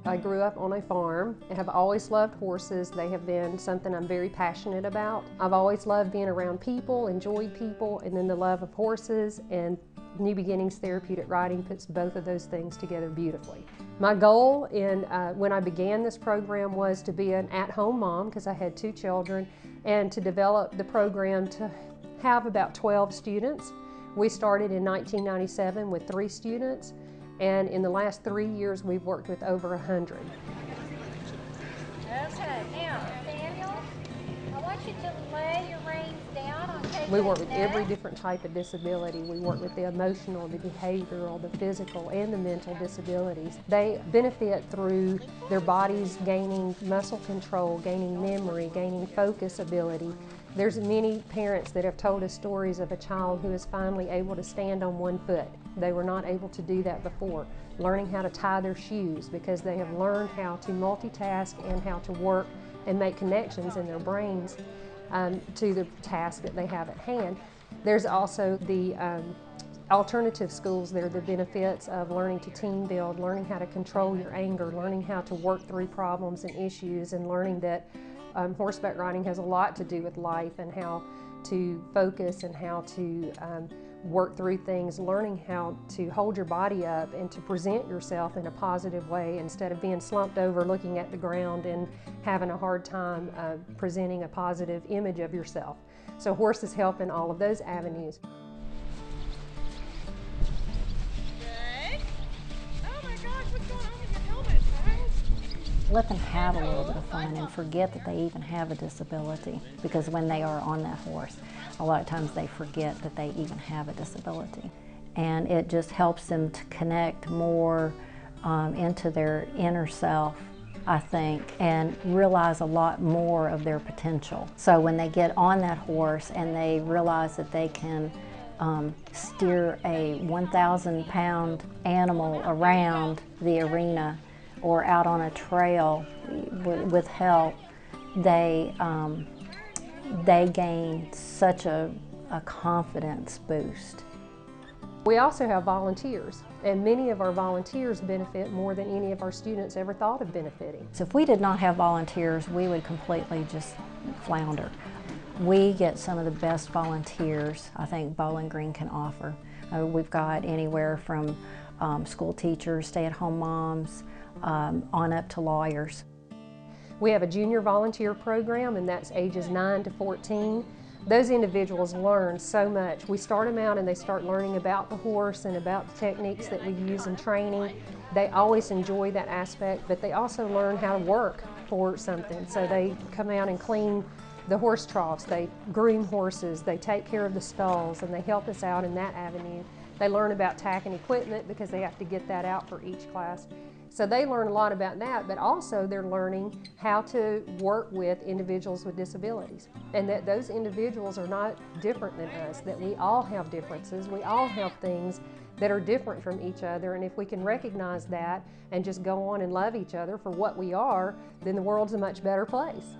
I grew up on a farm and have always loved horses. They have been something I'm very passionate about. I've always loved being around people, enjoyed people, and then the love of horses, and New Beginnings Therapeutic Riding puts both of those things together beautifully. My goal when I began this program was to be an at-home mom, because I had 2 children, and to develop the program to have about 12 students. We started in 1997 with 3 students, and in the last 3 years we've worked with over 100. Okay, now Daniel, I want you to lay your reins down on KJ's We work with neck. every different type of disability. We work with the emotional, the behavioral, the physical, and the mental disabilities. They benefit through their bodies gaining muscle control, gaining memory, gaining focus ability. There's many parents that have told us stories of a child who is finally able to stand on one foot. They were not able to do that before. Learning how to tie their shoes because they have learned how to multitask and how to work and make connections in their brains to the task that they have at hand. There's also the alternative schools. There are the benefits of learning to team build, learning how to control your anger, learning how to work through problems and issues, and learning that horseback riding has a lot to do with life and how to focus and how to work through things, learning how to hold your body up and to present yourself in a positive way instead of being slumped over looking at the ground and having a hard time presenting a positive image of yourself. So horses help in all of those avenues. Good. Oh my gosh, what's going on with your helmet, Charles? Let them have a little bit of fun and forget that they even have a disability, because when they are on that horse, a lot of times they forget that they even have a disability. And it just helps them to connect more into their inner self, I think, and realize a lot more of their potential. So when they get on that horse and they realize that they can steer a 1,000-pound animal around the arena or out on a trail with help, they gain such a confidence boost. We also have volunteers, and many of our volunteers benefit more than any of our students ever thought of benefiting. So if we did not have volunteers, we would completely just flounder. We get some of the best volunteers I think Bowling Green can offer. We've got anywhere from school teachers, stay-at-home moms, on up to lawyers. We have a junior volunteer program, and that's ages 9 to 14. Those individuals learn so much. We start them out and they start learning about the horse and about the techniques that we use in training. They always enjoy that aspect, but they also learn how to work for something. So they come out and clean the horse troughs, they groom horses, they take care of the stalls, and they help us out in that avenue. They learn about tack and equipment because they have to get that out for each class. So they learn a lot about that, but also they're learning how to work with individuals with disabilities, and that those individuals are not different than us, that we all have differences, we all have things that are different from each other, and if we can recognize that and just go on and love each other for what we are, then the world's a much better place.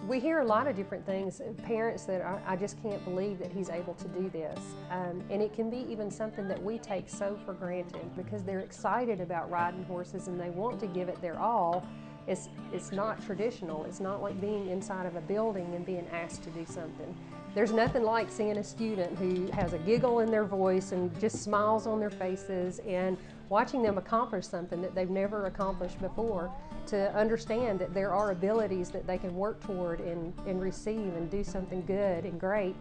We hear a lot of different things, parents that I just can't believe that he's able to do this. And it can be even something that we take so for granted because they're excited about riding horses and they want to give it their all. It's not traditional. It's not like being inside of a building and being asked to do something. There's nothing like seeing a student who has a giggle in their voice and just smiles on their faces and watching them accomplish something that they've never accomplished before, to understand that there are abilities that they can work toward and receive and do something good and great.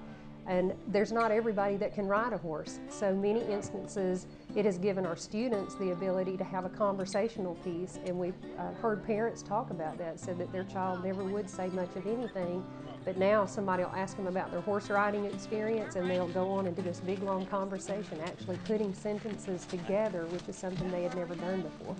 And there's not everybody that can ride a horse. So many instances, it has given our students the ability to have a conversational piece, and we've heard parents talk about that, said that their child never would say much of anything, but now somebody will ask them about their horse riding experience and they'll go on and do this big long conversation, actually putting sentences together, which is something they had never done before.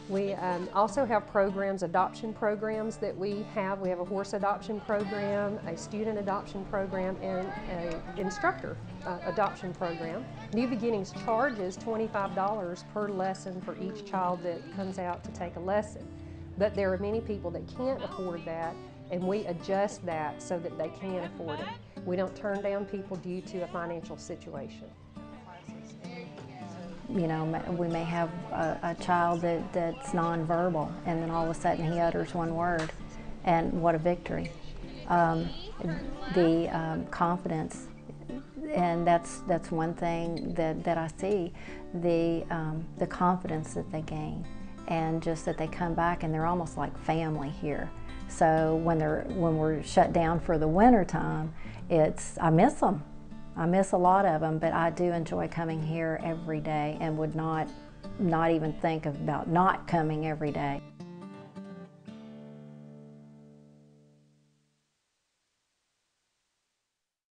We also have programs, adoption programs that we have. We have a horse adoption program, a student adoption program, and an instructor adoption program. New Beginnings charges $25 per lesson for each child that comes out to take a lesson. But there are many people that can't afford that, and we adjust that so that they can afford it. We don't turn down people due to a financial situation. you know, we may have a child that's nonverbal, and then all of a sudden he utters one word, and what a victory. The confidence, and that's one thing that I see, the confidence that they gain, and just that they come back and they're almost like family here. So when we're shut down for the winter time, I miss them. I miss a lot of them, but I do enjoy coming here every day and would not even think about not coming every day.